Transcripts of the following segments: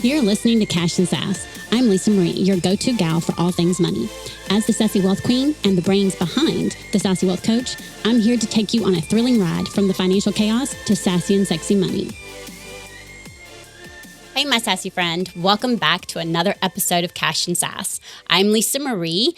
You're listening to Cash and Sass. I'm Lisa Marie, your go-to gal for all things money. As the Sassy Wealth Queen and the brains behind the Sassy Wealth Coach, I'm here to take you on a thrilling ride from the financial chaos to sassy and sexy money. Hey, my sassy friend. Welcome back to another episode of Cash and Sass. I'm Lisa Marie,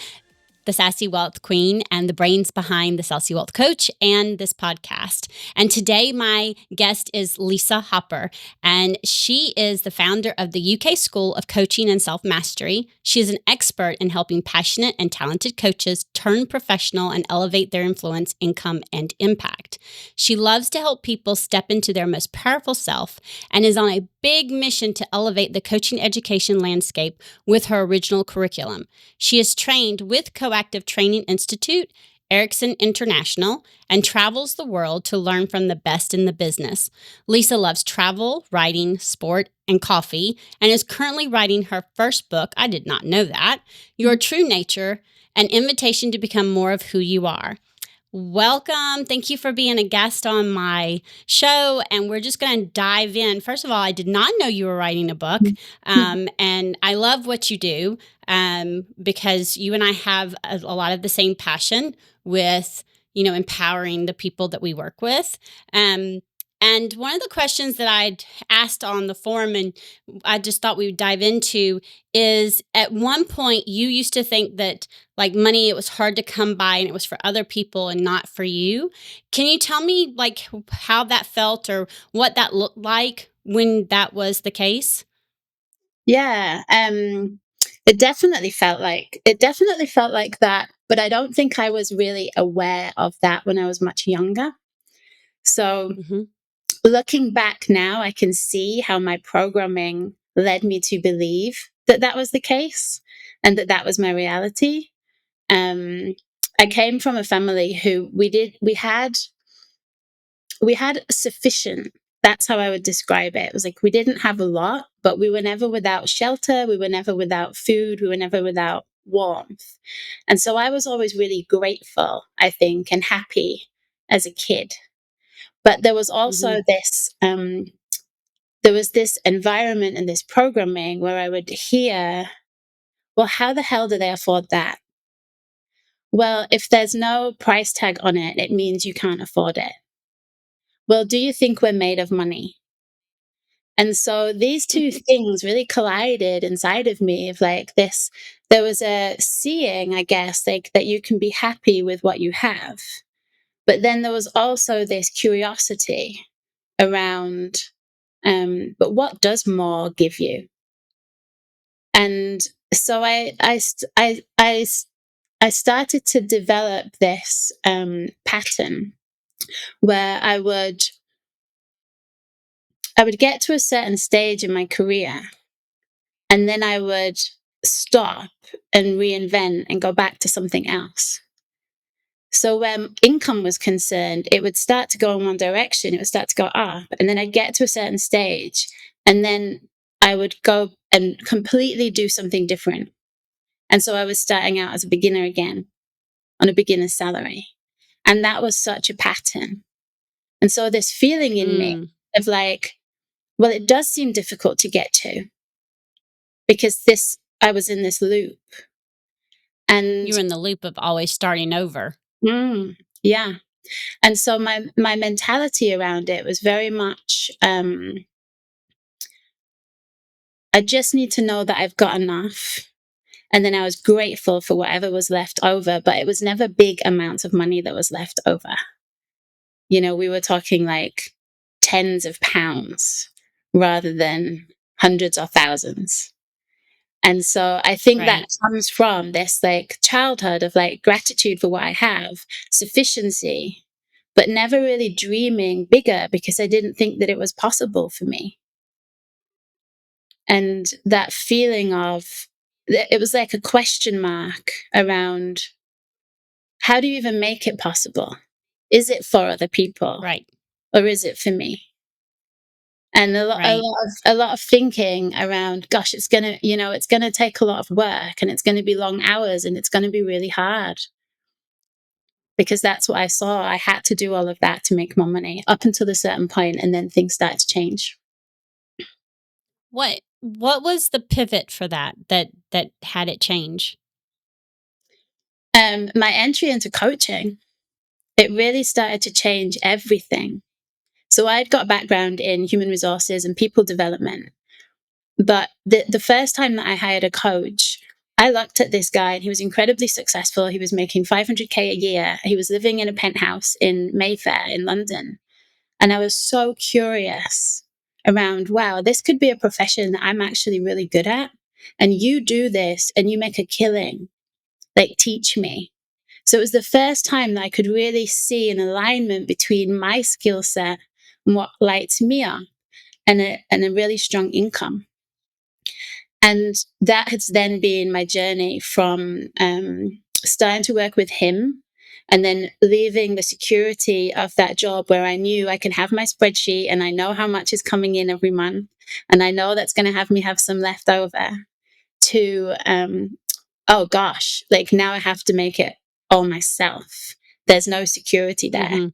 the Sassy Wealth Queen and the brains behind the Sassy Wealth Coach and this podcast. And today my guest is Lisa Hopper, and she is the founder of the UK School of Coaching and Self-Mastery. She is an expert in helping passionate and talented coaches turn professional and elevate their influence, income, and impact. She loves to help people step into their most powerful self and is on a big mission to elevate the coaching education landscape with her original curriculum. She is trained with Coactive Training Institute, Ericsson International, and travels the world to learn from the best in the business. Lisa loves travel, writing, sport, and coffee, and is currently writing her first book, I did not know that, Your True Nature, an invitation to become more of who you are. Welcome. Thank you for being a guest on my show. And we're just going to dive in. First of all, I did not know you were writing a book. And I love what you do because you and I have a lot of the same passion with, empowering the people that we work with. And one of the questions that I'd asked on the forum, and I just thought we would dive into, is at one point you used to think that like money, it was hard to come by and it was for other people and not for you. Can you tell me like how that felt or what that looked like when that was the case? Yeah, it definitely felt like that, but I don't think I was really aware of that when I was much younger. So looking back now, I can see how my programming led me to believe that that was the case and that that was my reality. I came from a family who we had sufficient. That's how I would describe it. It was like we didn't have a lot, but we were never without shelter. We were never without food. We were never without warmth. And so I was always really grateful, I think, and happy as a kid. But there was also this environment and this programming where I would hear, well, how the hell do they afford that? Well, if there's no price tag on it, it means you can't afford it. Well, do you think we're made of money? And so these two things really collided inside of me of like this, there was a seeing, I guess, like that you can be happy with what you have. But then there was also this curiosity around, but what does more give you? And so I started to develop this pattern where I would get to a certain stage in my career, and then I would stop and reinvent and go back to something else. So when income was concerned, it would start to go in one direction, it would start to go up, and then I'd get to a certain stage, and then I would go and completely do something different. And so I was starting out as a beginner again on a beginner's salary. And that was such a pattern. And so this feeling in me of like, well, it does seem difficult to get to because I was in this loop. And you were in the loop of always starting over. Yeah. And so my mentality around it was very much, I just need to know that I've got enough. And then I was grateful for whatever was left over, but it was never big amounts of money that was left over. We were talking like tens of pounds rather than hundreds or thousands. And so I think that comes from this like childhood of like gratitude for what I have, sufficiency, but never really dreaming bigger because I didn't think that it was possible for me. And that feeling of, it was like a question mark around, how do you even make it possible? Is it for other people? Right. Or is it for me? And a lot of thinking around, gosh, it's gonna take a lot of work, and it's gonna be long hours, and it's gonna be really hard. Because that's what I saw. I had to do all of that to make more money up until a certain point, and then things started to change. What What was the pivot for that had it change? My entry into coaching, it really started to change everything. So I'd got a background in human resources and people development. But the first time that I hired a coach, I looked at this guy and he was incredibly successful. He was making 500K a year. He was living in a penthouse in Mayfair in London. And I was so curious around, wow, this could be a profession that I'm actually really good at. And you do this and you make a killing. Like, teach me. So it was the first time that I could really see an alignment between my skill set and what lights me up and a really strong income. And that has then been my journey from starting to work with him and then leaving the security of that job where I knew I can have my spreadsheet and I know how much is coming in every month. And I know that's going to have me have some left over to, oh gosh, like now I have to make it all myself. There's no security there. Mhm.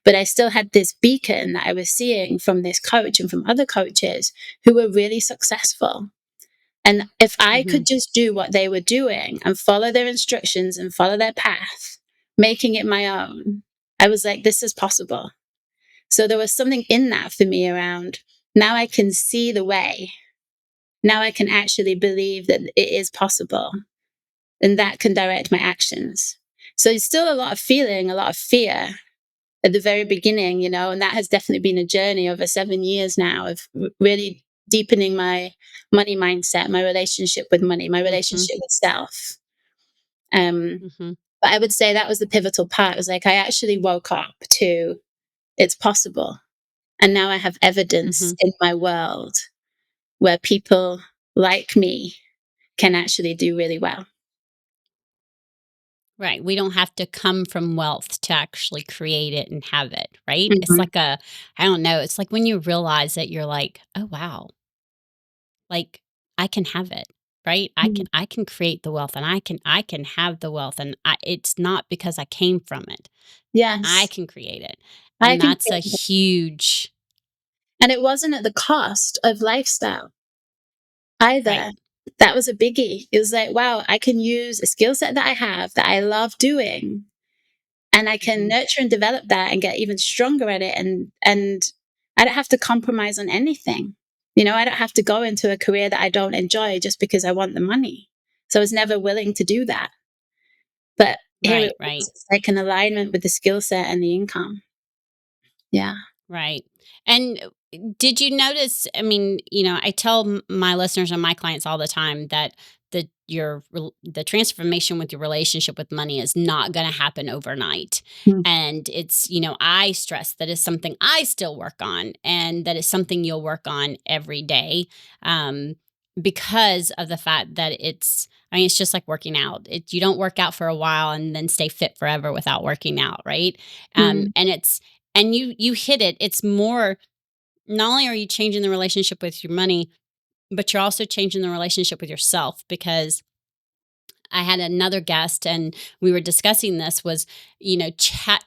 But I still had this beacon that I was seeing from this coach and from other coaches who were really successful. And if I Mhm. could just do what they were doing and follow their instructions and follow their path, making it my own, I was like, this is possible. So there was something in that for me around now I can see the way. Now I can actually believe that it is possible and that can direct my actions. So it's still a lot of feeling, a lot of fear at the very beginning, you know, and that has definitely been a journey over 7 years now of really deepening my money mindset, my relationship with money, my Mhm. relationship with self. Um, Mhm. but I would say that was the pivotal part. It was like I actually woke up to it's possible. And now I have evidence Mhm. in my world where people like me can actually do really well. Right. We don't have to come from wealth to actually create it and have it, right? It's Mhm. like I don't know, it's like when you realize that you're like, "Oh, wow. Like I can have it." Right? Mm. I can create the wealth and I can have the wealth and it's not because I came from it. I Yes, can create it. I And can. that's a huge And it wasn't at the cost of lifestyle right. either. That was a biggie. It was like, wow, I can use a skill set that I have that I love doing, and I can Mhm. nurture and develop that and get even stronger at it. And I don't have to compromise on anything. You know, I don't have to go into a career that I don't enjoy just because I want the money. So I was never willing to do that. But here it Right, right. is. It's like an alignment with the skill set and the income. Yeah. Right. And did you notice? I mean, I tell my listeners and my clients all the time that the transformation with your relationship with money is not going to happen overnight. Mm. And it's, I stress that is something I still work on and that is something you'll work on every day. Um, because of the fact that it's just like working out. You don't work out for a while and then stay fit forever without working out, right? Mm. And you hit it. It's more, not only are you changing the relationship with your money, but you're also changing the relationship with yourself because I had another guest and we were discussing this was, chat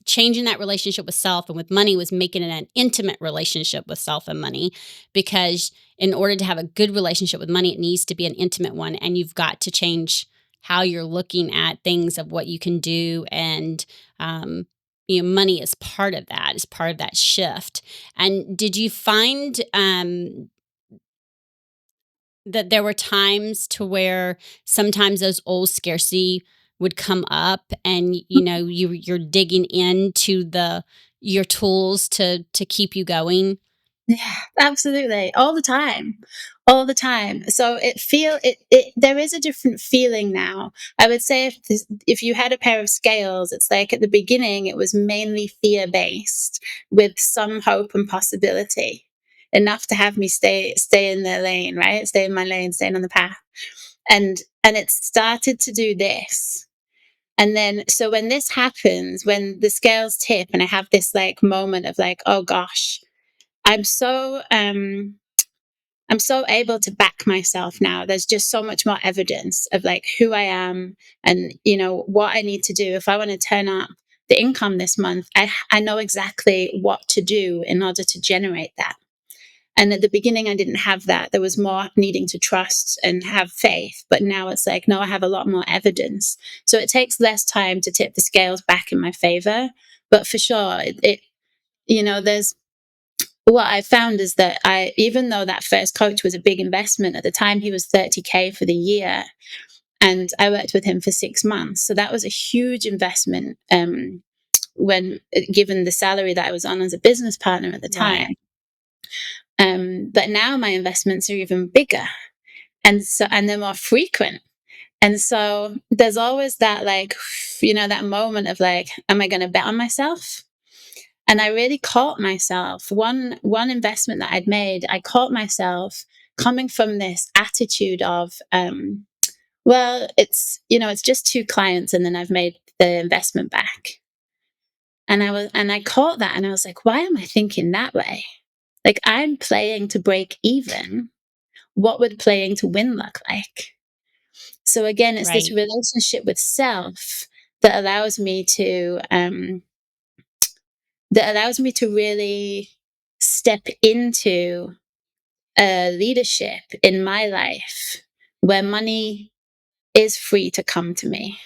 changing that relationship with self and with money was making it an intimate relationship with self and money because in order to have a good relationship with money it needs to be an intimate one and you've got to change how you're looking at things of what you can do and um money is part of that is part of that shift. And did you find that there were times to where sometimes those old scarcity would come up and you're digging into the your tools to keep you going? Yeah, absolutely. All the time. All the time. So it there is a different feeling now. I would say if you had a pair of scales, it's like at the beginning it was mainly fear-based with some hope and possibility. Enough to have me stay in their lane, right? Stay in my lane, staying on the path. And it started to do this. And then so when this happens, when the scales tip and I have this like moment of like, oh gosh, I'm so I'm so able to back myself now. There's just so much more evidence of like who I am and what I need to do. If I want to turn up the income this month, I know exactly what to do in order to generate that. And at the beginning, I didn't have that. There was more needing to trust and have faith. But now it's like, no, I have a lot more evidence. So it takes less time to tip the scales back in my favor. But for sure, there's what I found is that even though that first coach was a big investment at the time, he was 30K for the year. And I worked with him for 6 months. So that was a huge investment when given the salary that I was on as a business partner at the time. Right. But now my investments are even bigger, and they're more frequent. And so there's always that that moment of like, am I going to bet on myself? And I really caught myself. One investment that I'd made, I caught myself coming from this attitude of, well, it's just 2 clients, and then I've made the investment back. And I caught that, and I was like, why am I thinking that way? Like, I'm playing to break even. What would playing to win look like? So again, it's this Right. relationship with self that allows me to really step into leadership in my life where money is free to come to me.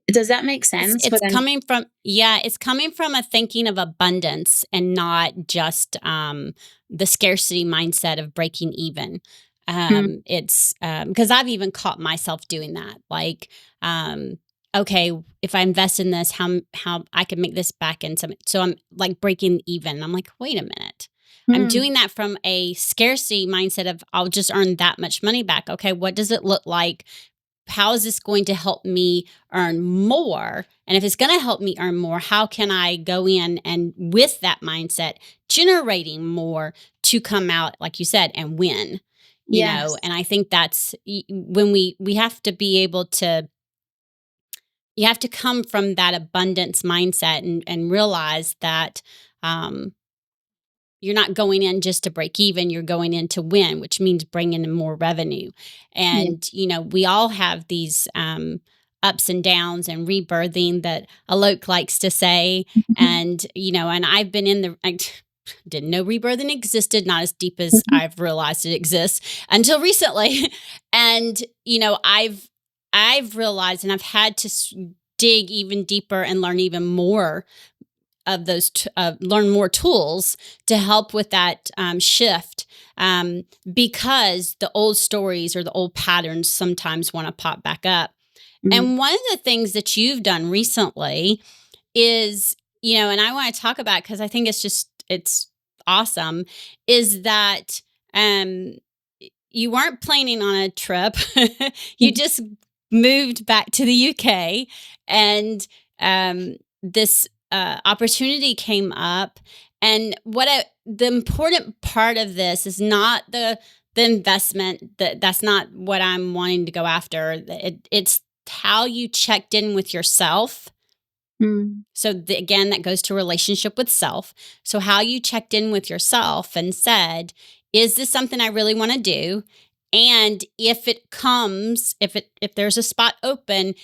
Does that make It's, sense? it's coming from it's coming from a thinking of abundance and not just the scarcity mindset of breaking even. Mm, It's because I've even caught myself doing that. Like, okay, if I invest in this, how I can make this back in some. So I'm like breaking even. I'm like, wait a minute. I'm mm, doing that from a scarcity mindset of I'll just earn that much money back. Okay, what does it look like? How is this going to help me earn more? And if it's going to help me earn more, how can I go in and with that mindset, generating more to come out, like you said, and win, yes. And I think that's when we have to be able to, you have to come from that abundance mindset and realize that, um, you're not going in just to break even, you're going in to win, which means bringing in more revenue. Yeah. And, we all have these ups and downs and rebirthing that Alok likes to say. And, and I've been I didn't know rebirthing existed, not as deep as I've realized it exists until recently. And, I've realized and I've had to dig even deeper and learn even more of those, learn more tools to help with that shift, because the old stories or the old patterns sometimes want to pop back up. Mm, And one of the things that you've done recently is, and I want to talk about because I think it's awesome, is that um, you weren't planning on a trip. You mm, just moved back to the UK, and this opportunity came up. And the important part of this is not the investment. That's not what I'm wanting to go after. It's how you checked in with yourself. mm, So again, that goes to relationship with self. So how you checked in with yourself and said, "Is this something I really want to do?" And if there's a spot open,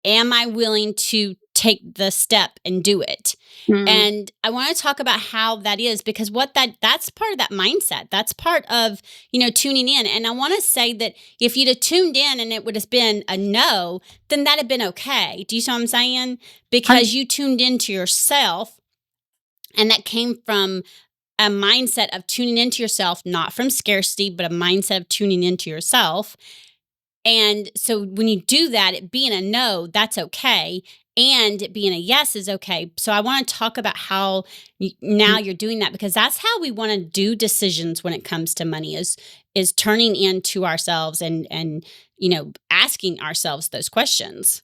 am I willing to take the step and do it? mm. And I want to talk about how that is, because that's part of that mindset. That's part of, tuning in. And I want to say that if you'd have tuned in and it would have been a no, then that'd have been okay. Do you see what I'm saying? Because you tuned into yourself, and that came from a mindset of tuning into yourself, not from scarcity, but a mindset of tuning into yourself. And so when you do that, it being a no, that's okay. And it being a yes is okay. So I want to talk about how now you're doing that, because that's how we want to do decisions when it comes to money, is turning into ourselves and asking ourselves those questions.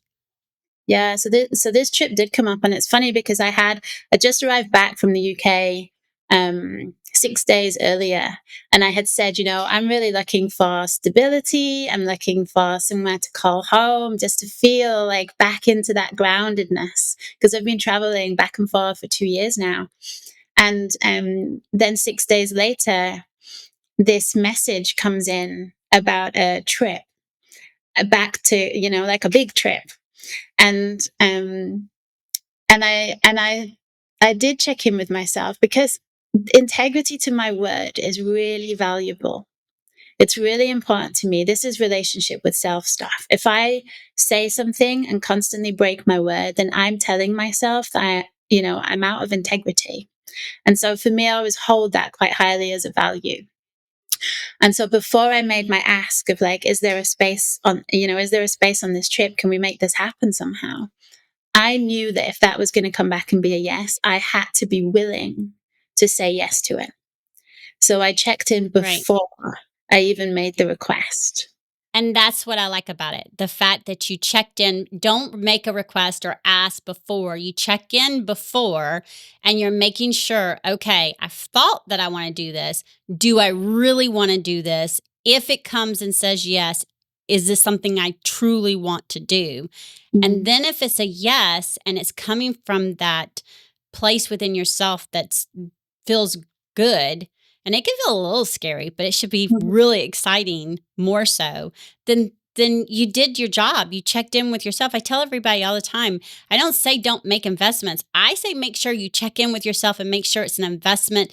Yeah, so this trip did come up, and it's funny because I just arrived back from the UK 6 days earlier, and I had said, I'm really looking for stability. I'm looking for somewhere to call home, just to feel like back into that groundedness, because I've been traveling back and forth for 2 years now. And then 6 days later, this message comes in about a trip back to, like a big trip. And I did check in with myself, because integrity to my word is really valuable. It's really important to me. This is relationship with self stuff. If I say something and constantly break my word, then I'm telling myself that I'm out of integrity. And so for me, I always hold that quite highly as a value. And so before I made my ask of like, is there a space on this trip? Can we make this happen somehow? I knew that if that was going to come back and be a yes, I had to be willing to say yes to it. So I checked in Right. before I even made the request. And that's what I like about it. The fact that you checked in, don't make a request or ask before. You check in before and you're making sure, okay, I thought that I want to do this. Do I really want to do this? If it comes and says yes, is this something I truly want to do? And then if it's a yes and it's coming from that place within yourself that feels good, and it can feel a little scary, but it should be Mhm. really exciting more so, then you did your job. You checked in with yourself. I tell everybody all the time, I don't say don't make investments. I say make sure you check in with yourself and make sure it's an investment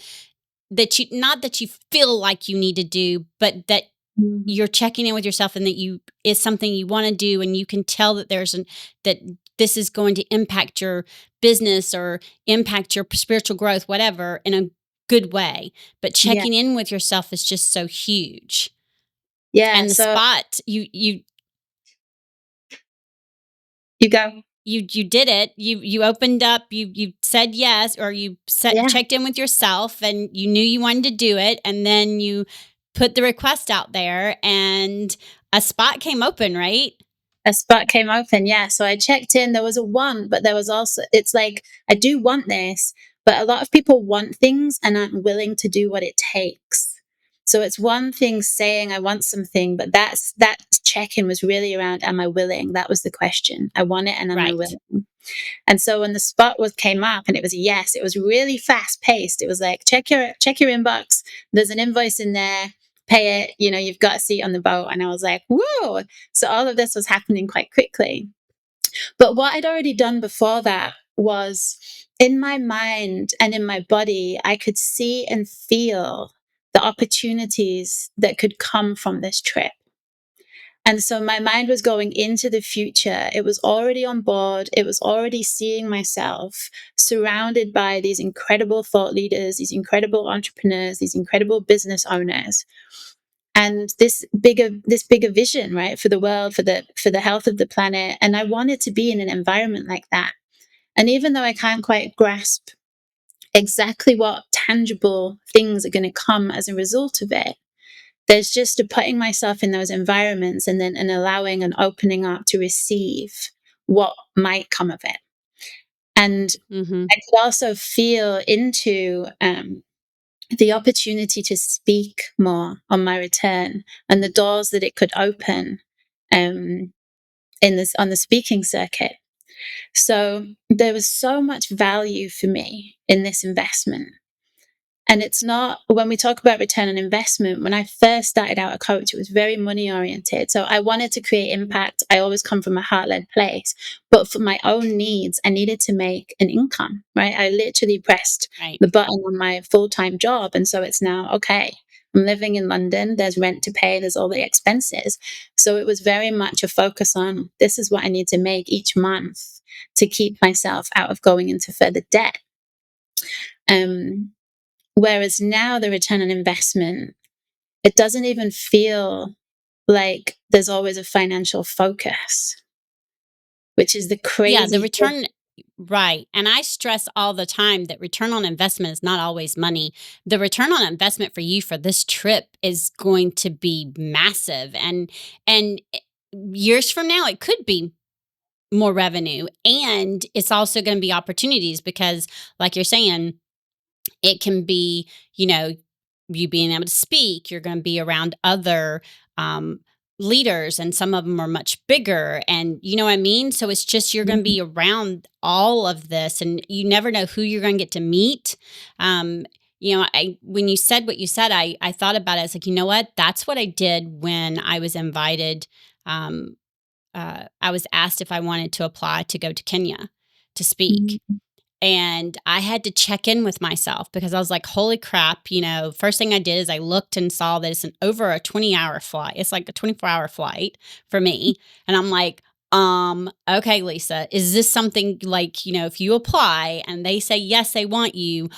that you, not that you feel like you need to do, but that Mhm. you're checking in with yourself and that you is something you want to do, and you can tell that that this is going to impact your business or impact your spiritual growth, whatever, in a good way. But Yeah. checking in with yourself is just so huge. Yeah. And the So spot you go. you did it. You opened up, you said yes, or Yeah. checked in with yourself and you knew you wanted to do it, and then you put the request out there and a spot came open, right? A spot came open. Yeah. So I checked in. There was a want, but there was also, it's like, I do want this, but a lot of people want things and aren't willing to do what it takes. So it's one thing saying I want something, but that check in was really around, am I willing? That was the question. I want it and am I Right. willing? And so when the spot came up and it was a yes, it was really fast paced. It was like, check your inbox. There's an invoice in there. Pay it. You've got a seat on the boat. And I was like, whoa. So all of this was happening quite quickly. But what I'd already done before that was in my mind and in my body, I could see and feel the opportunities that could come from this trip. And so my mind was going into the future. It was already on board. It was already seeing myself surrounded by these incredible thought leaders, these incredible entrepreneurs, these incredible business owners. And this bigger vision, right, for the world, for the health of the planet. And I wanted to be in an environment like that. And even though I can't quite grasp exactly what tangible things are going to come as a result of it, there's just a putting myself in those environments and then an allowing and opening up to receive what might come of it. And Mm-hmm. I could also feel into the opportunity to speak more on my return and the doors that it could open um, in this on the speaking circuit. So there was so much value for me in this investment. And it's not, when we talk about return on investment, when I first started out a coach, it was very money oriented. So I wanted to create impact. I always come from a heart led place. But for my own needs, I needed to make an income, right? I literally pressed Right. the button on my full time job. And so it's now, okay, I'm living in London. There's rent to pay. There's all the expenses. So it was very much a focus on this is what I need to make each month to keep myself out of going into further debt. Um, Whereas now the return on investment, it doesn't even feel like there's always a financial focus, which is the Yeah, the crazy thing. return, right. And I stress all the time that return on investment is not always money. The return on investment for you for this trip is going to be massive, and years from now it could be more revenue, and it's also going to be opportunities because like you're saying, it can be, you being able to speak, you're going to be around other um, leaders, and some of them are much bigger. And you know what I mean? So it's just, you're going to Mhm. be around all of this, and you never know who you're going to get to meet. Um, when you said what you said, I thought about it. It's like, you know what? That's what I did when I was invited. I was asked if I wanted to apply to go to Kenya to speak. Mhm. And I had to check in with myself because I was like, holy crap, first thing I did is I looked and saw that it's over a 20-hour flight. It's like a 24-hour flight for me. And I'm like, okay, Lisa, is this something like, if you apply and they say, yes, they want you,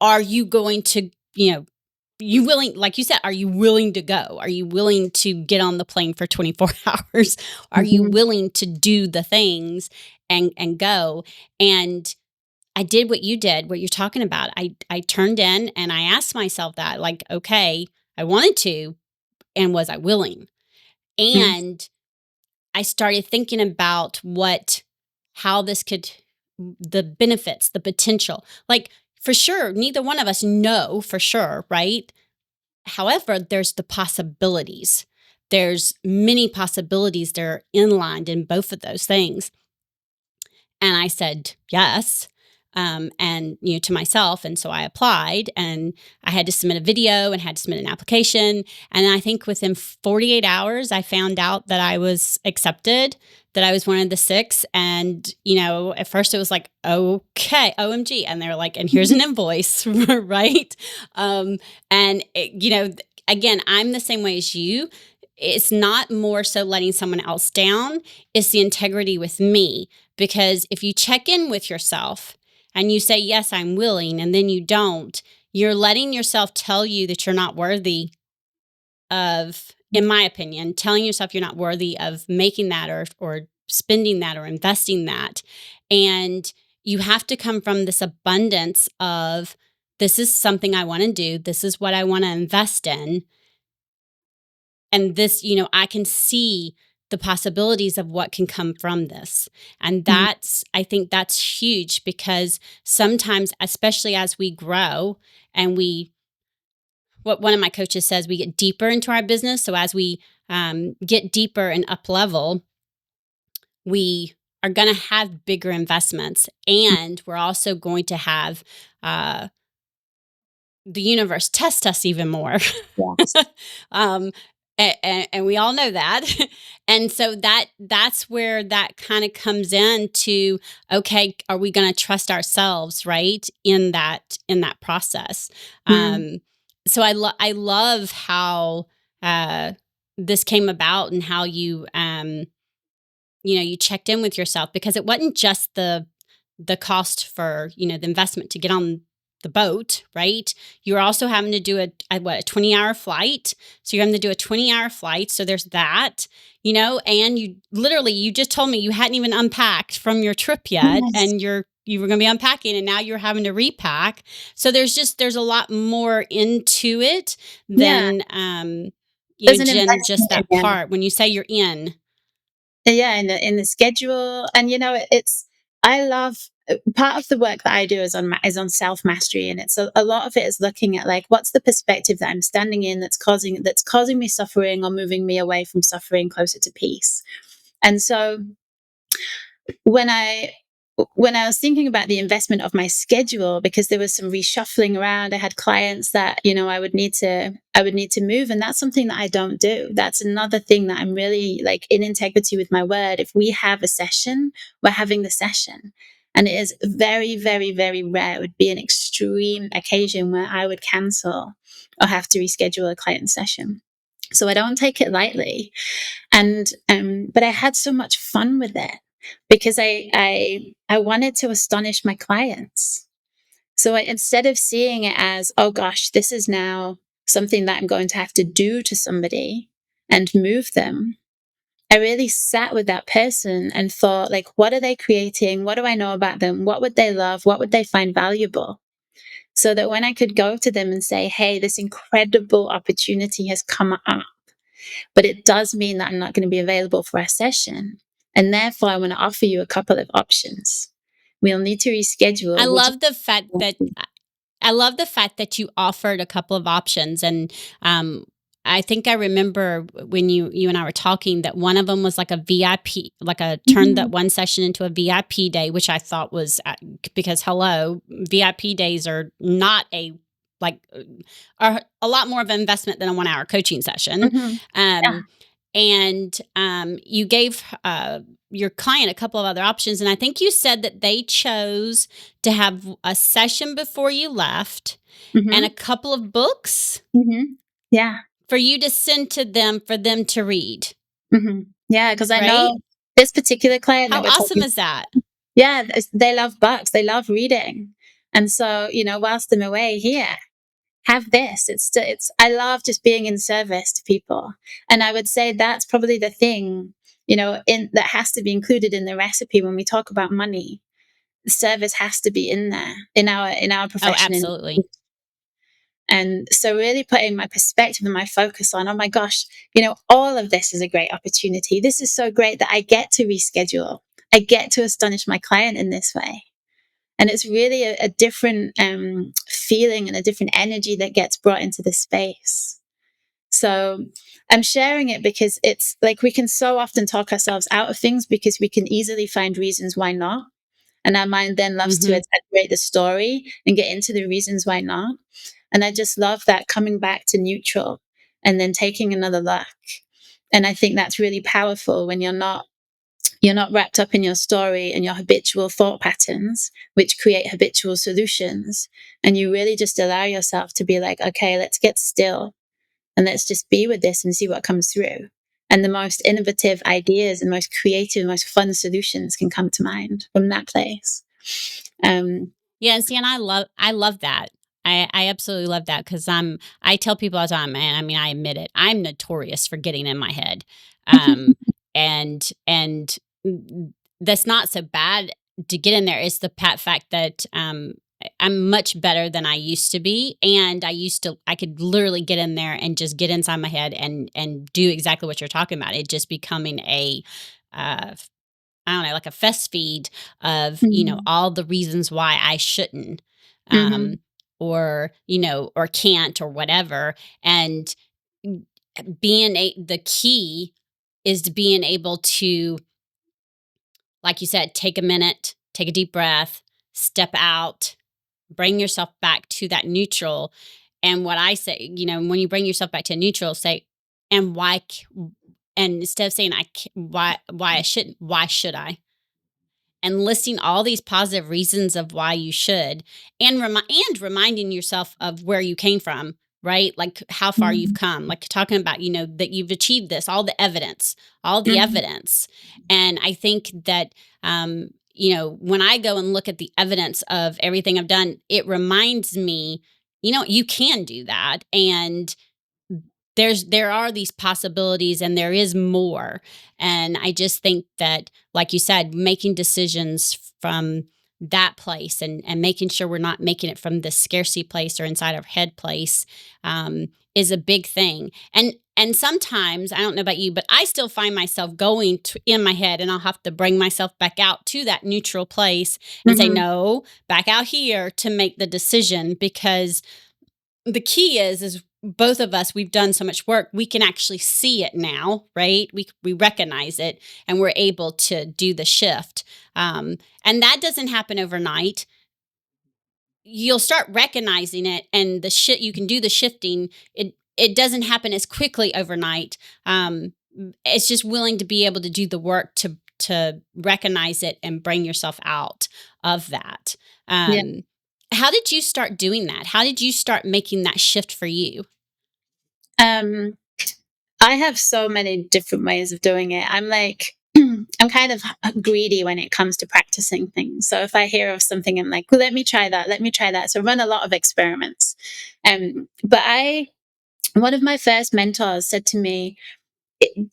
are you going to, you willing, like you said, are you willing to go? Are you willing to get on the plane for 24 hours? Are you willing to do the things and go? And I did what you did, what you're talking about. I turned in and I asked myself that, like, okay, I wanted to, and was I willing? And I started thinking about how this could, the benefits, the potential. Like, for sure, neither one of us know for sure, right? However, there's the possibilities. There's many possibilities that are inlined in both of those things. And I said, yes. And to myself. And so I applied and I had to submit a video and had to submit an application. And I think within 48 hours, I found out that I was accepted, that I was one of the 6. And, at first it was like, okay, OMG. And they're like, and here's an invoice, right? Again, I'm the same way as you. It's not more so letting someone else down. It's the integrity with me. Because if you check in with yourself and you say, yes, I'm willing, and then you don't, you're letting yourself tell you that you're not worthy of, in my opinion, telling yourself you're not worthy of making that or spending that or investing that. And you have to come from this abundance of, this is something I want to do. This is what I want to invest in. And this, I can see the possibilities of what can come from this. And I think that's huge, because sometimes, especially as we grow and what one of my coaches says, we get deeper into our business. So as we get deeper and up level, we are going to have bigger investments, and we're also going to have the universe test us even more. Yes. And we all know that. And so that's where that kind of comes in to, okay, are we going to trust ourselves, right? In that process. So I love how this came about, and how you, you checked in with yourself, because it wasn't just the cost for, the investment to get on the boat, right? You're also having to do a 20-hour flight. So you're having to do a 20-hour flight. So there's that, and you just told me you hadn't even unpacked from your trip yet. Yes. And you were going to be unpacking, and now you're having to repack. So there's a lot more into it than, just that part. When you say you're in. Yeah, in the schedule. And I love, part of the work that I do is on self mastery, and it's a lot of it is looking at, like, what's the perspective that I'm standing in that's causing me suffering, or moving me away from suffering closer to peace. And so when I was thinking about the investment of my schedule, because there was some reshuffling around, I had clients that, I would need to move. And that's something that I don't do. That's another thing that I'm really, like, in integrity with my word. If we have a session, we're having the session. And it is very, very, very rare. It would be an extreme occasion where I would cancel or have to reschedule a client session. So I don't take it lightly. And, but I had so much fun with it, because I wanted to astonish my clients. So instead of seeing it as, oh gosh, this is now something that I'm going to have to do to somebody and move them, I really sat with that person and thought, like, what are they creating? What do I know about them? What would they love? What would they find valuable? So that when I could go to them and say, hey, this incredible opportunity has come up, but it does mean that I'm not going to be available for a session. And therefore, I want to offer you a couple of options. We'll need to reschedule. I love the fact that you offered a couple of options. And I think I remember when you and I were talking, that one of them was like a VIP, like turned that one session into a VIP day, which I thought was, because VIP days are not are a lot more of an investment than a 1-hour coaching session. and you gave your client a couple of other options. And I think you said that they chose to have a session before you left and a couple of books Yeah. for you to send to them for them to read. Yeah, because I Right? know this particular client that How we're awesome talking. is that? Yeah, they love books. They love reading. And so, whilst I'm away here, have this. It's I love just being in service to people. And I would say that's probably the thing, in that has to be included in the recipe when we talk about money. Service has to be in there in our Oh, profession. absolutely. And so really putting my perspective and my focus on, oh my gosh, all of this is a great opportunity. This is so great that I get to reschedule. I get to astonish my client in this way. And it's really a different feeling and a different energy that gets brought into the space. So I'm sharing it because it's like we can so often talk ourselves out of things because we can easily find reasons why not. And our mind then loves to Mm-hmm. exaggerate the story and get into the reasons why not. And I just love that coming back to neutral and then taking another look. And I think that's really powerful when you're not wrapped up in your story and your habitual thought patterns, which create habitual solutions. And you really just allow yourself to be like, okay, let's get still and let's just be with this and see what comes through. And the most innovative ideas and most creative, most fun solutions can come to mind from that place. Yeah, and see, and I love that. I absolutely love that because I tell people all the time, and I mean, I admit it, I'm notorious for getting in my head, and that's not so bad to get in there. It's the fact that I'm much better than I used to be, and I could literally get in there and just get inside my head and do exactly what you're talking about. It just becoming a uh, I don't know, like a fest feed of, Mhm. all the reasons why I shouldn't, Mhm. um, or, or can't or whatever. And the key is to being able to, like you said, take a minute, take a deep breath, step out, bring yourself back to that neutral. And what I say, when you bring yourself back to neutral, say, and why, and instead of saying, why I shouldn't, why should I? And listing all these positive reasons of why you should, and reminding yourself of where you came from, right? Like how far you've Mhm. come, like talking about, that you've achieved this, all the Mhm. evidence. And I think that, when I go and look at the evidence of everything I've done, it reminds me, you can do that. And there are these possibilities and there is more. And I just think that, like you said, making decisions from that place and making sure we're not making it from the scarcity place or inside our head place, is a big thing. And sometimes, I don't know about you, but I still find myself going in my head, and I'll have to bring myself back out to that neutral place and say, Mhm. no, back out here to make the decision. Because the key is both of us, we've done so much work, we can actually see it now, right? We recognize it, and we're able to do the shift. And that doesn't happen overnight. You'll start recognizing it, and you can do the shifting. It doesn't happen as quickly overnight. It's just willing to be able to do the work to recognize it and bring yourself out of that. Yeah. um how did you start doing that? How did you start making that shift for you? Um, I have so many different ways of doing it. I'm like, I'm kind of greedy when it comes to practicing things. So if I hear of something, I'm like, well, let me try that. Let me try that. So I run a lot of experiments. But one of my first mentors said to me,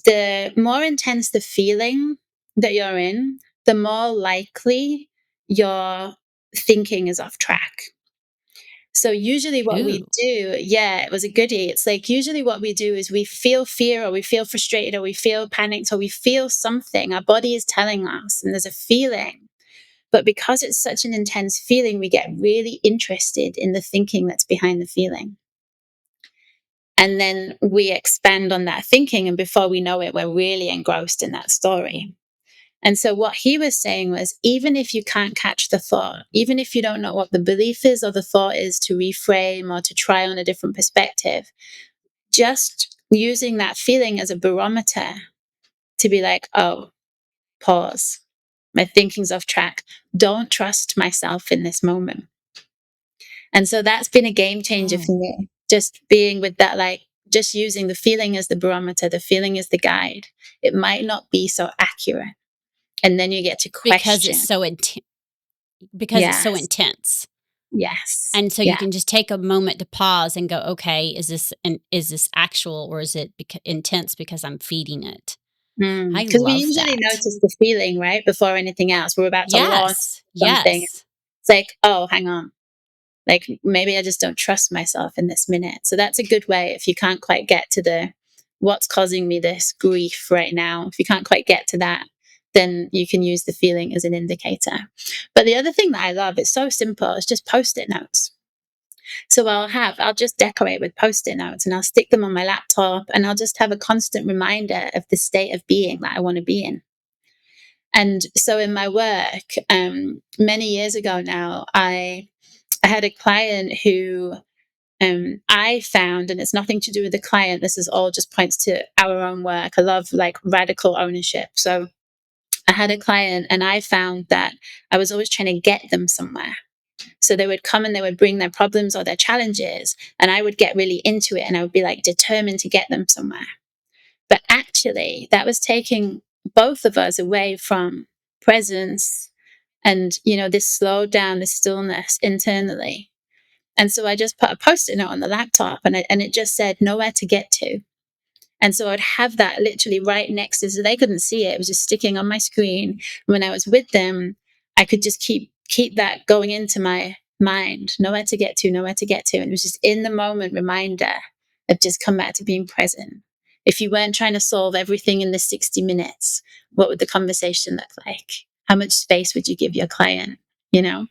the more intense the feeling that you're in, the more likely your thinking is off track. So usually what we Ooh. do, yeah, it was a goodie. It's like usually what we do is we feel fear or we feel frustrated or we feel panicked or we feel something. Our body is telling us and there's a feeling. But because it's such an intense feeling, we get really interested in the thinking that's behind the feeling. And then we expand on that thinking. And before we know it, we're really engrossed in that story. And so what he was saying was, even if you can't catch the thought, even if you don't know what the belief is or the thought is to reframe or to try on a different perspective, just using that feeling as a barometer to be like, oh, pause. My thinking's off track. Don't trust myself in this moment. And so that's been a game changer Oh. for me. Just being with that, like, just using the feeling as the barometer, the feeling as the guide. It might not be so accurate. And then you get to Because it's question. so because it's so Yes. intense. Yes. And so you Yeah. can just take a moment to pause and go, okay, is this actual, or is it intense because I'm feeding it? I Because we love usually that. notice the feeling, right? Before anything else. We're about to launch Yes. something. Yes. It's like, oh, hang on. Like, maybe I just don't trust myself in this minute. So that's a good way if you can't quite get to the what's causing me this grief right now. If you can't quite get to that, then you can use the feeling as an indicator. But the other thing that I love, it's so simple, it's just post-it notes. So I'll just decorate with post-it notes and I'll stick them on my laptop and I'll just have a constant reminder of the state of being that I want to be in. And so in my work, many years ago now, I had a client who I found, and it's nothing to do with the client. This is all just points to our own work. I love like radical ownership. So I had a client and I found that I was always trying to get them somewhere. So they would come and they would bring their problems or their challenges, and I would get really into it and I would be like determined to get them somewhere. But actually, that was taking both of us away from presence and, this slow down, this stillness internally. And so I just put a post-it note on the laptop and it just said nowhere to get to. And so I'd have that literally right next to, so they couldn't see it. It was just sticking on my screen. When I was with them, I could just keep that going into my mind, nowhere to get to, nowhere to get to. And it was just in the moment reminder of just come back to being present. If you weren't trying to solve everything in the 60 minutes, what would the conversation look like? How much space would you give your client? You know?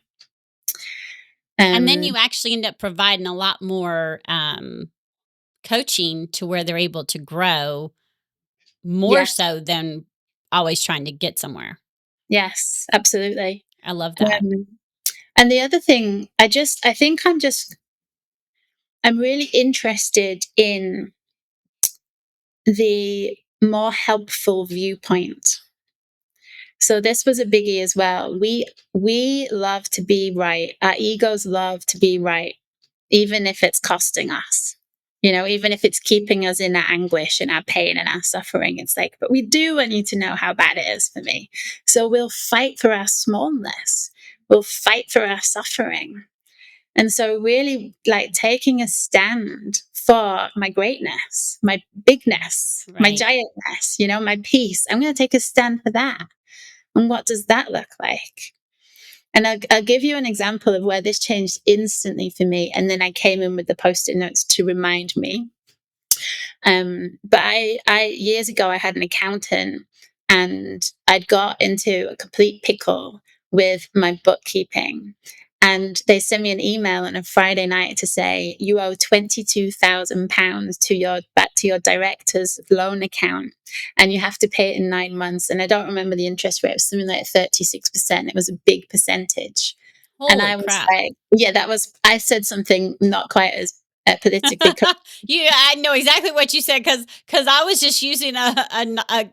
And then Um, you actually end up providing a lot more coaching to where they're able to grow more yes, so than always trying to get somewhere. yes, absolutely. I love that. Um, and the other thing, I think I'm really interested in the more helpful viewpoint. So this was a biggie as well. We love to be right. Our egos love to be right, even if it's costing us. Even if it's keeping us in our anguish and our pain and our suffering. It's like, but we do want you to know how bad it is for me. So we'll fight for our smallness. We'll fight for our suffering. And so really like taking a stand for my greatness, my bigness, my Right. giantness, my peace. I'm going to take a stand for that. And what does that look like? And I'll give you an example of where this changed instantly for me. And then I came in with the post-it notes to remind me. But I years ago, I had an accountant and I'd got into a complete pickle with my bookkeeping. And they sent me an email on a Friday night to say, you owe £22,000 back to your director's loan account, and you have to pay it in 9 months. And I don't remember the interest rate; it was something like 36%. It was a big percentage. And Holy I was crap. like, yeah, I said something not quite as politically correct. I know exactly what you said because I was just using a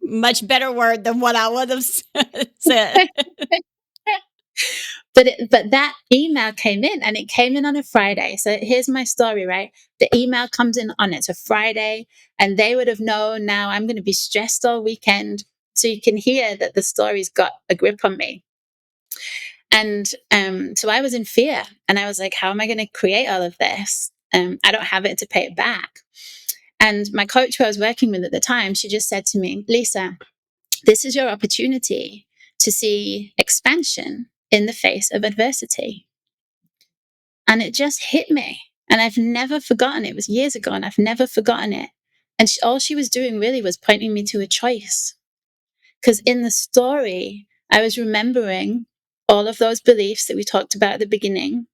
much better word than what I would have said. But that email came in and it came in on a Friday. So here's my story, right? The email comes in on it's a Friday and they would have known now I'm going to be stressed all weekend. So you can hear that the story's got a grip on me. And so I was in fear and I was like, how am I going to create all of this? I don't have it to pay it back. And my coach who I was working with at the time, she just said to me, Lisa, this is your opportunity to see expansion in the face of adversity. And it just hit me. And I've never forgotten it. It was years ago and I've never forgotten it. And all she was doing really was pointing me to a choice. Because in the story, I was remembering all of those beliefs that we talked about at the beginning,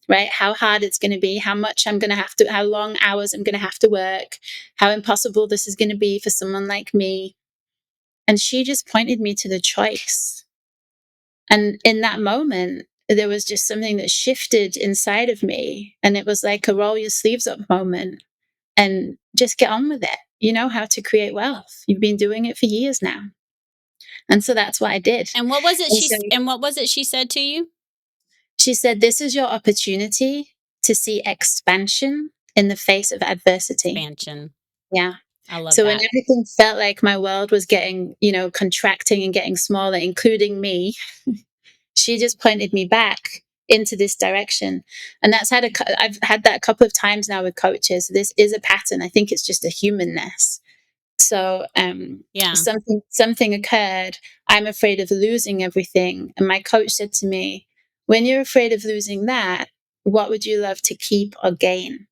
right? How hard it's going to be, how much I'm going to have to, how long hours I'm going to have to work, how impossible this is going to be for someone like me. And she just pointed me to the choice. And in that moment, there was just something that shifted inside of me. And it was like a roll your sleeves up moment and just get on with it. You know how to create wealth. You've been doing it for years now. And so that's what I did. And what was it And so she said to you? she said, this is your opportunity to see expansion in the face of adversity. Expansion. Yeah. I love So when that. everything felt like my world was getting, contracting and getting smaller, including me, she just pointed me back into this direction. And I've had that a couple of times now with coaches. This is a pattern. I think it's just a humanness. So Yeah. something occurred. I'm afraid of losing everything. And my coach said to me, when you're afraid of losing that, what would you love to keep or gain?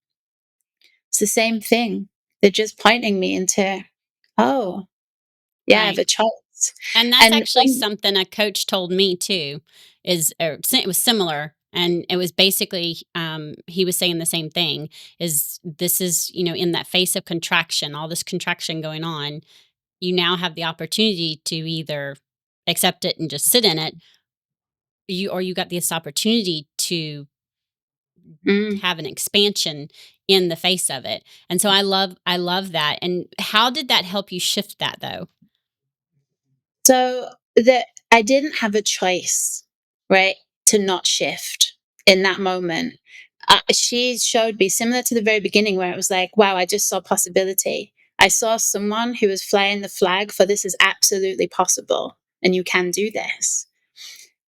It's the same thing. They're just pointing me into, oh, yeah, I have Right. a choice. And that's And actually something a coach told me too. It was similar, and it was basically he was saying the same thing. Is this is in that face of contraction, all this contraction going on, you now have the opportunity to either accept it and just sit in it, you got this opportunity to mm, have an expansion in the face of it. And so I love that. And how did that help you shift that though? so that I didn't have a choice, right, to not shift in that moment. She showed me similar to the very beginning where it was like, wow, I just saw possibility. I saw someone who was flying the flag for this is absolutely possible and you can do this.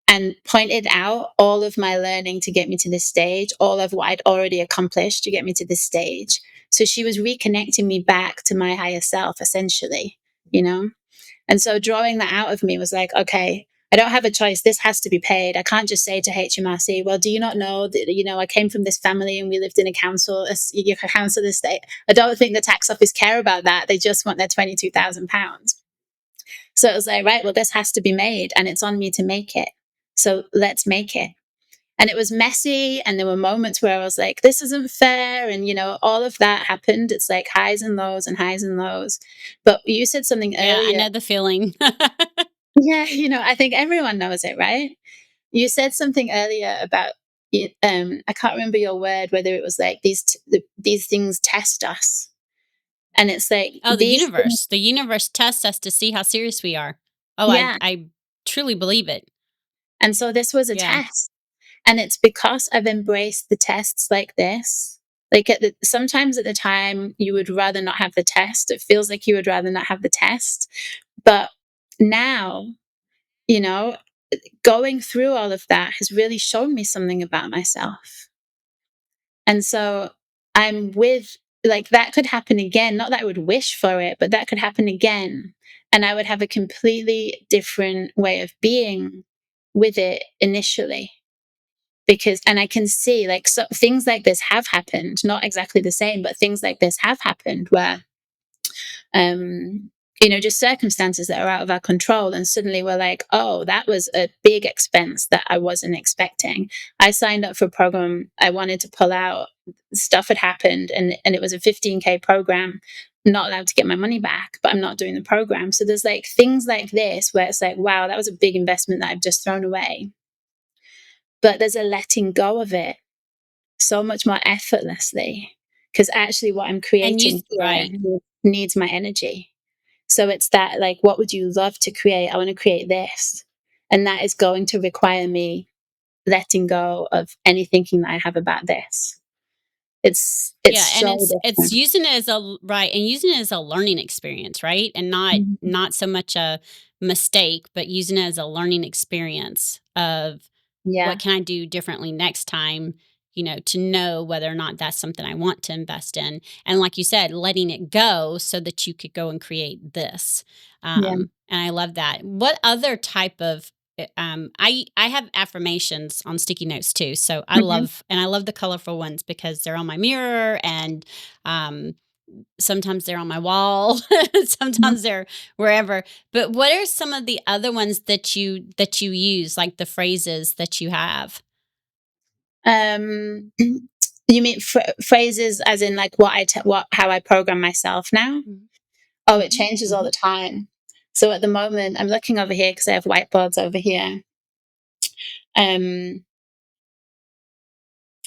And pointed out all of my learning to get me to this stage, all of what I'd already accomplished to get me to this stage. So she was reconnecting me back to my higher self, essentially, you know? And so drawing that out of me was like, okay, I don't have a choice. This has to be paid. I can't just say to HMRC, well, do you not know that, I came from this family and we lived in a council estate. I don't think the tax office care about that. They just want their £22,000. So it was like, right, well, this has to be made and it's on me to make it. So let's make it. And it was messy. And there were moments where I was like, this isn't fair. And, all of that happened. It's like highs and lows and highs and lows. But you said something Yeah, I earlier. know the feeling. Yeah, I think everyone knows it, right? You said something earlier about, I can't remember your word, whether it was like these things test us. And it's like Oh, the these things, universe. The universe tests us to see how serious we are. Oh, I yeah. I truly believe it. And so this was a Yeah. test. And it's because I've embraced the tests like this. Like sometimes at the time, you would rather not have the test. It feels like you would rather not have the test. But now, you know, going through all of that has really shown me something about myself. And so I'm with, like, that could happen again. Not that I would wish for it, but that could happen again. And I would have a completely different way of being with it initially. Because, and I can see like things like this have happened, not exactly the same, but things like this have happened where, um, just circumstances that are out of our control. And suddenly we're like, oh, that was a big expense that I wasn't expecting. I signed up for a program I wanted to pull out. Stuff had happened and it was a 15K program. I'm not allowed to get my money back, but I'm not doing the program. So there's like things like this where it's like, wow, that was a big investment that I've just thrown away. But there's a letting go of it so much more effortlessly because actually what I'm And you creating here right. needs my energy. So it's that, like, what would you love to create? I want to create this. And that is going to require me letting go of any thinking that I have about this. It's Yeah, and so it's different. using it as a right, and using it as a learning experience, right? And not Mhm. not so much a mistake, but using it as a learning experience of Yeah. what can I do differently next time, to know whether or not that's something I want to invest in. And like you said, letting it go so that you could go and create this. Yeah. And I love that. What other type of I have affirmations on sticky notes too. So Hmm. I love the colorful ones because they're on my mirror and um sometimes they're on my wall, sometimes they're wherever. But what are some of the other ones that you use, like the phrases that you have? You mean phrases as in like how I program myself now? Mhm. Oh, it changes all the time. So at the moment, I'm looking over here because I have whiteboards over here. Um,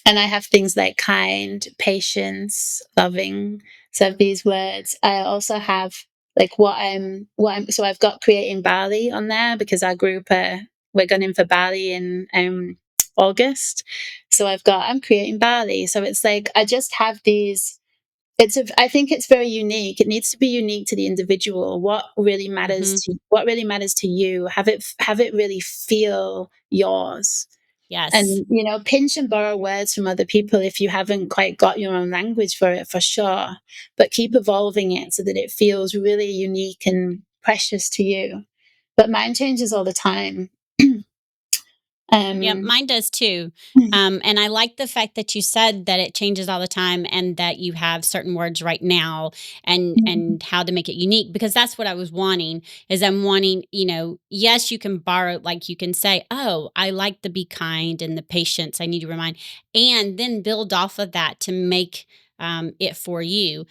And I have things like kind, patience, loving. So these words. I also have like so I've got creating Bali on there because our group we're going in for Bali in August. So I'm creating Bali. So it's like I just have these. I think it's very unique. It needs to be unique to the individual. Hmm. What really matters to you. Have it really feel yours. Yes. And, pinch and borrow words from other people if you haven't quite got your own language for it, for sure. But keep evolving it so that it feels really unique and precious to you. But mine changes all the time. Yeah, um, mine does too. And I like the fact that you said that it changes all the time and that you have certain words right now and how to make it unique because that's what I was wanting is I'm wanting, yes, you can borrow like you can say, "Oh, I like the be kind and the patience I need to remind." And then build off of that to make it for you.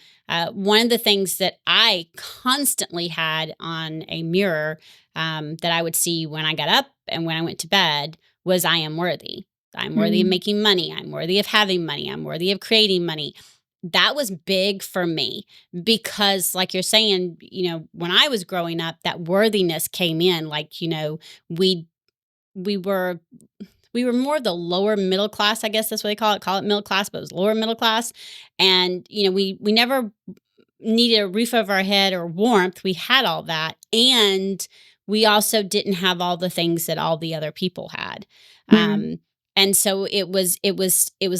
One of the things that I constantly had on a mirror that I would see when I got up and when I went to bed was I am worthy. I'm worthy of mm, making money. I'm worthy of having money. I'm worthy of creating money. That was big for me because, like you're saying, when I was growing up, that worthiness came in. Like, we we were we were more the lower middle class, I guess that's what they call it. Call it middle class, but it was lower middle class. And we never needed a roof over our head or warmth. We had all that. And we also didn't have all the things that all the other people had. mm, And so it was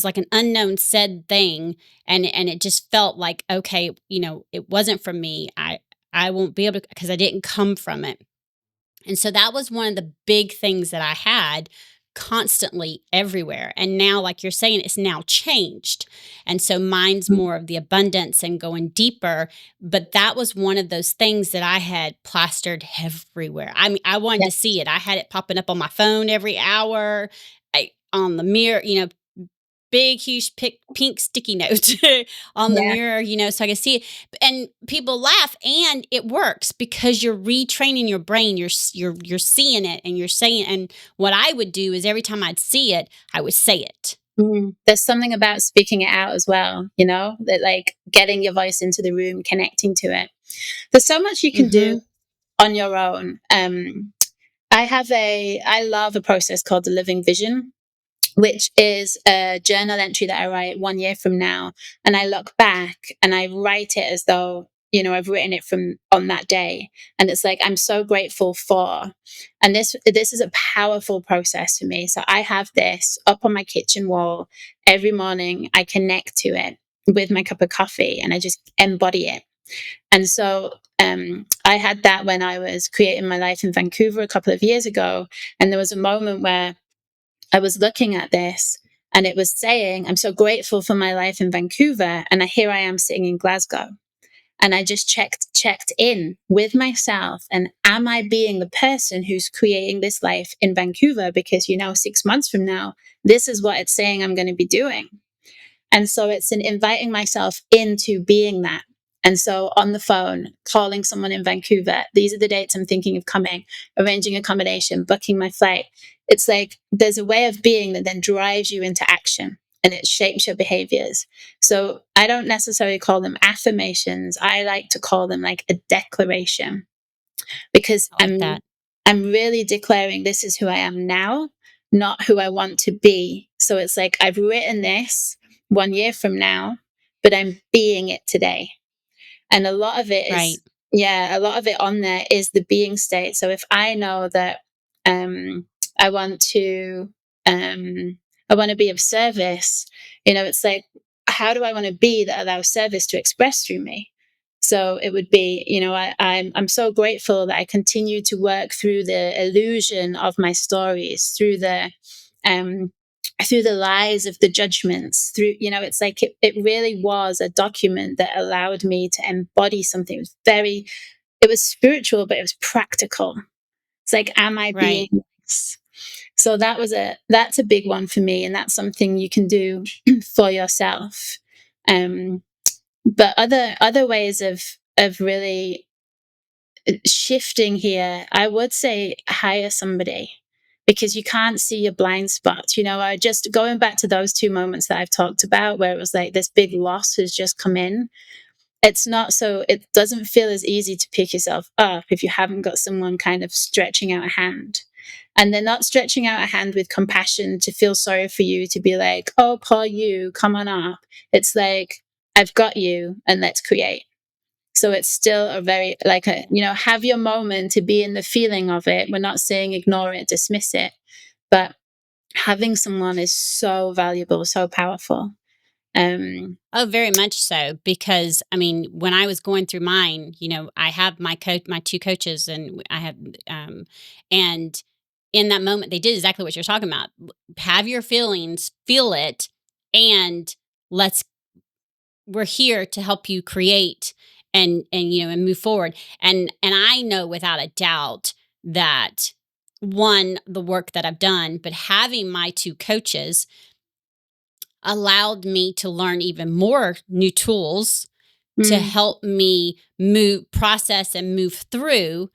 like an unknown said thing. And it just felt like, okay, it wasn't from me. I won't be able to because I didn't come from it. And so that was one of the big things that I had constantly everywhere. And now, like you're saying, it's now changed. And so mine's mm, more of the abundance and going deeper. But that was one of those things that I had plastered everywhere. I mean, I wanted yeah, to see it. I had it popping up on my phone every hour, on the mirror, big, huge pink sticky note on the yeah. mirror, so I can see it. And people laugh, and it works because you're retraining your brain. You're seeing it, and you're saying. And what I would do is every time I'd see it, I would say it. There's something about speaking it out as well, that like getting your voice into the room, connecting to it. There's so much you can do Hmm. on your own. I love a process called the living vision, which is a journal entry that I write 1 year from now. And I look back and I write it as though, I've written it from on that day. And it's like, I'm so grateful for, and this is a powerful process for me. So I have this up on my kitchen wall every morning. I connect to it with my cup of coffee and I just embody it. And so I had that when I was creating my life in Vancouver a couple of years ago. And there was a moment where I was looking at this and it was saying, I'm so grateful for my life in Vancouver. And here I am sitting in Glasgow. And I just checked in with myself. And am I being the person who's creating this life in Vancouver? Because, 6 months from now, this is what it's saying I'm going to be doing. And so it's in inviting myself into being that. And so on the phone, calling someone in Vancouver, these are the dates I'm thinking of coming, arranging accommodation, booking my flight. It's like there's a way of being that then drives you into action and it shapes your behaviors. So I don't necessarily call them affirmations. I like to call them like a declaration because I like that. I'm really declaring this is who I am now, not who I want to be. So it's like I've written this 1 year from now, but I'm being it today. And a lot of it Right. is, yeah, a lot of it on there is the being state. So if I know that um I want to um I want to be of service, it's like how do I want to be that allows service to express through me? So it would be, I'm so grateful that I continue to work through the illusion of my stories, um through the lies of the judgments, through, it's like it really was a document that allowed me to embody something. It was spiritual, but it was practical. It's like, am I being Right. this? So that's a big one for me, and that's something you can do for yourself. Um, but other ways of really shifting here, I would say hire somebody. because you can't see your blind spots. I just going back to those two moments that I've talked about where it was like this big loss has just come in. It doesn't feel as easy to pick yourself up if you haven't got someone kind of stretching out a hand. And they're not stretching out a hand with compassion to feel sorry for you, to be like, oh, poor you, come on up. It's like, I've got you and let's create. So it's still a very, have your moment to be in the feeling of it. We're not saying ignore it, dismiss it, but having someone is so valuable, so powerful. Oh, very much so. Because I mean, when I was going through mine, I have my two coaches, and I have, and in that moment, they did exactly what you're talking about. Have your feelings, feel it, and let's. We're here to help you create and move forward. And I know without a doubt that, one, the work that I've done, but having my two coaches allowed me to learn even more new tools to mm, help me process and move through,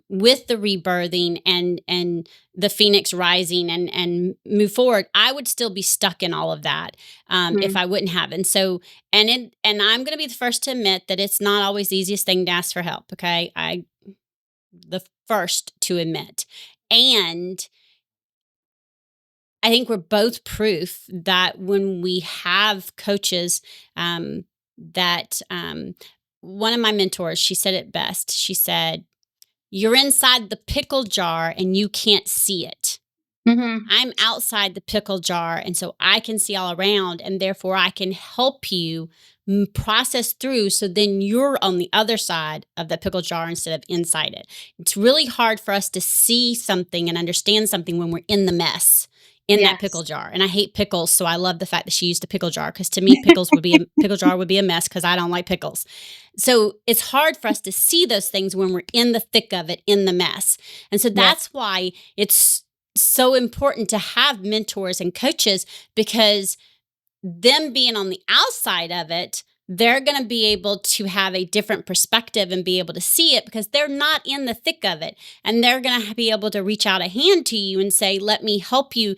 with the rebirthing and the phoenix rising and move forward. I would still be stuck in all of that, if mm, I wouldn't have. And so, and I'm going to be the first to admit that it's not always the easiest thing to ask for help. Okay, the first to admit, and I think we're both proof that when we have coaches, that one of my mentors, she said it best. She said, "You're inside the pickle jar and you can't see it. mm-hmm. I'm outside the pickle jar, and so I can see all around, and therefore I can help you process through, so then you're on the other side of the pickle jar instead of inside it." It's really hard for us to see something and understand something when we're in the mess, in that pickle Yes. jar. And I hate pickles, so I love the fact that she used a pickle jar, because to me pickle jar would be a mess, because I don't like pickles. So it's hard for us to see those things when we're in the thick of it, in the mess. And so Yeah. that's why it's so important to have mentors and coaches, because them being on the outside of it, they're going to be able to have a different perspective and be able to see it, because they're not in the thick of it. And they're going to be able to reach out a hand to you and say, let me help you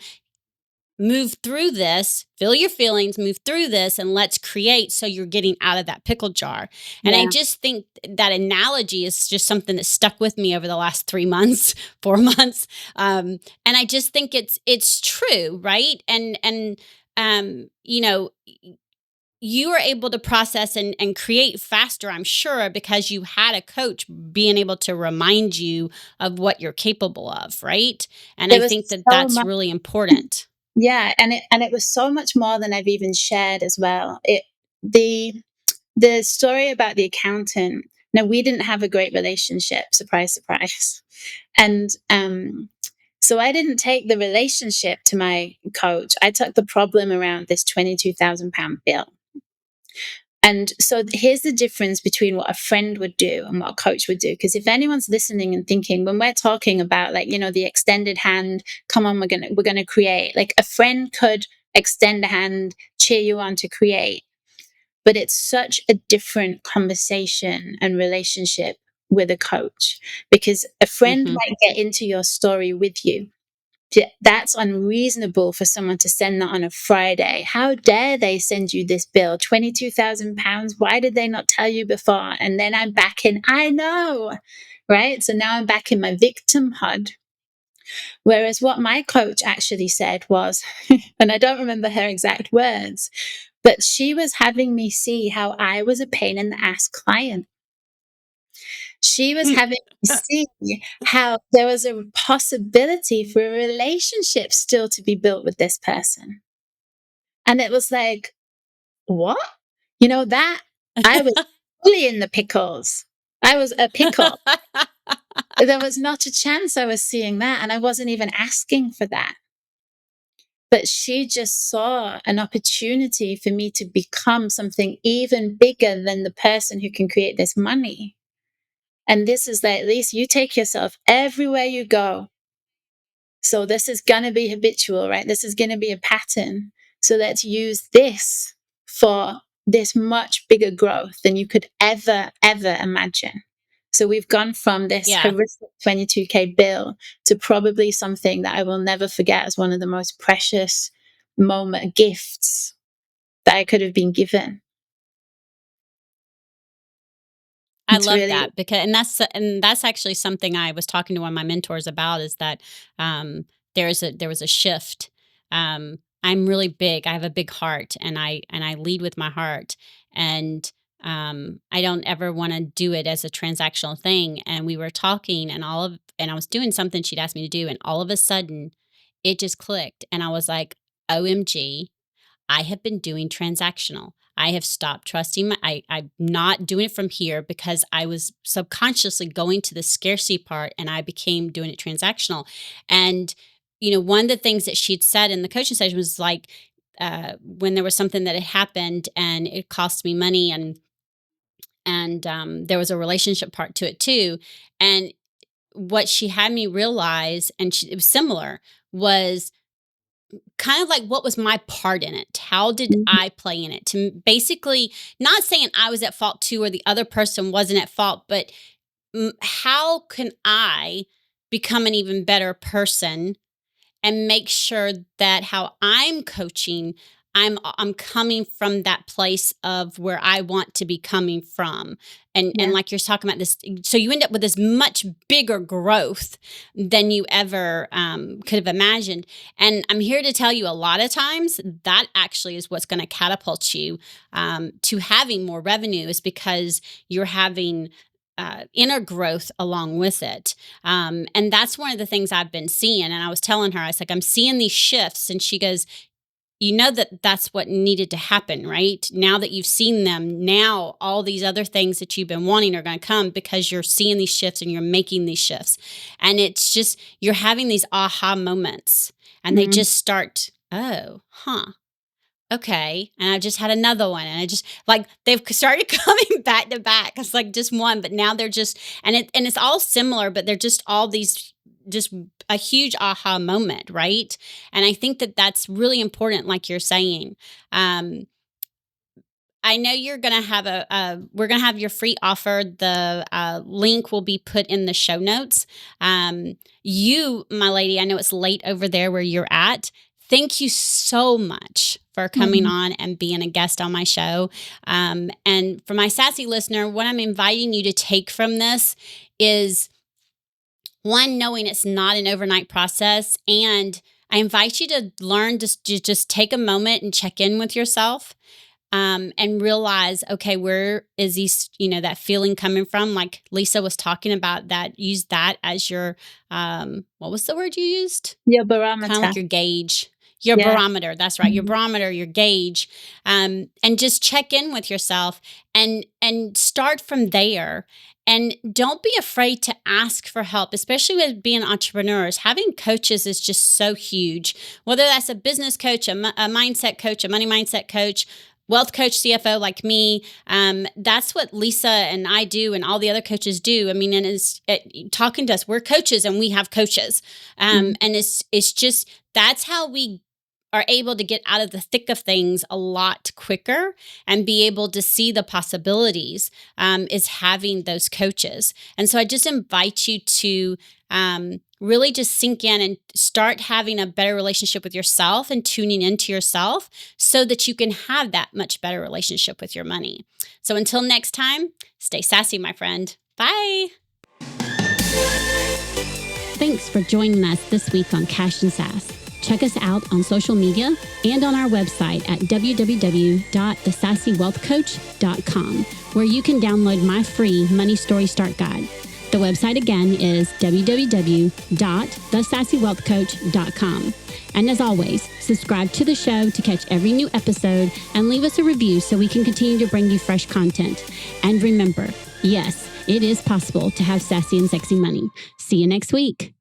move through this, feel your feelings, move through this, and let's create, so you're getting out of that pickle jar. And I Yeah. just think that analogy is just something that stuck with me over the last 3 months, 4 months. And I just think it's true, right? And you are able to process and create faster, I'm sure, because you had a coach being able to remind you of what you're capable of, right? And It I was think that so that's much. really important. Yeah, and it was so much more than I've even shared as well. The story about the accountant. Now, we didn't have a great relationship. Surprise, surprise. And so I didn't take the relationship to my coach. I took the problem around this £22,000 bill. And so here's the difference between what a friend would do and what a coach would do. Because if anyone's listening and thinking, when we're talking about, like, the extended hand, come on, we're gonna create. Like, a friend could extend a hand, cheer you on to create. But it's such a different conversation and relationship with a coach, because a friend Hmm. might get into your story with you. That's unreasonable for someone to send that on a Friday. How dare they send you this bill, £22,000? Why did they not tell you before? And then I'm back in, I know, right? So now I'm back in my victimhood. Whereas what my coach actually said was, and I don't remember her exact words, but she was having me see how I was a pain in the ass client. She was having me see how there was a possibility for a relationship still to be built with this person. And it was like, what? That I was fully in the pickles. I was a pickle. There was not a chance I was seeing that. And I wasn't even asking for that. But she just saw an opportunity for me to become something even bigger than the person who can create this money. And this is like, at least you take yourself everywhere you go. So this is going to be habitual, right? This is going to be a pattern. So let's use this for this much bigger growth than you could ever, ever imagine. So we've gone from this horrific 22K bill to probably something that I will never forget as one of the most precious gifts that I could have been given. I love that, because and that's actually something I was talking to one of my mentors about, is that there was a shift. I'm really big. I have a big heart, and I lead with my heart, and I don't ever want to do it as a transactional thing. And we were talking, and I was doing something she'd asked me to do, and all of a sudden, it just clicked, and I was like, "OMG." I have been doing transactional. I have stopped trusting I'm not doing it from here, because I was subconsciously going to the scarcity part, and I became doing it transactional. And, one of the things that she'd said in the coaching session was like, when there was something that had happened and it cost me money, and there was a relationship part to it too. And what she had me realize, and it was similar, was kind of like, what was my part in it? How did I play in it? To basically, not saying I was at fault too, or the other person wasn't at fault, but how can I become an even better person and make sure that how I'm coaching, I'm coming from that place of where I want to be coming from. And like you're talking about this, so you end up with this much bigger growth than you ever could have imagined. And I'm here to tell you, a lot of times that actually is what's going to catapult you to having more revenue, is because you're having inner growth along with it. And that's one of the things I've been seeing. And I was telling her, I was like, I'm seeing these shifts. And she goes, that's what needed to happen, right? Now that you've seen them, now all these other things that you've been wanting are going to come, because you're seeing these shifts and you're making these shifts. And it's just, you're having these aha moments, and they just start, oh, huh. Okay. And I just had another one, and I just, like, they've started coming back to back. It's like just one, but now they're just, and it's all similar, but they're just all these, just a huge aha moment. Right. And I think that that's really important. Like you're saying, I know you're going to have we're going to have your free offer. The link will be put in the show notes. You, my lady, I know it's late over there where you're at. Thank you so much for coming on and being a guest on my show. And for my sassy listener, what I'm inviting you to take from this is, one, knowing it's not an overnight process. And I invite you to learn to just take a moment and check in with yourself. And realize, okay, where is that feeling coming from? Like Lisa was talking about that. Use that as your, what was the word you used? Your barometer. Kind of like your gauge. Your barometer. That's right. Your barometer, your gauge. And just check in with yourself and start from there. And don't be afraid to ask for help, especially with being entrepreneurs. Having coaches is just so huge. Whether that's a business coach, a mindset coach, a money mindset coach, wealth coach, CFO like me. That's what Lisa and I do, and all the other coaches do. I mean, and it's talking to us. We're coaches, and we have coaches. And it's just, that's how we are able to get out of the thick of things a lot quicker and be able to see the possibilities, is having those coaches. And so I just invite you to really just sink in and start having a better relationship with yourself and tuning into yourself, so that you can have that much better relationship with your money. So until next time, stay sassy, my friend. Bye. Thanks for joining us this week on Cash and Sass. Check us out on social media and on our website at www.thesassywealthcoach.com, where you can download my free Money Story Start Guide. The website again is www.thesassywealthcoach.com. And as always, subscribe to the show to catch every new episode, and leave us a review so we can continue to bring you fresh content. And remember, yes, it is possible to have sassy and sexy money. See you next week.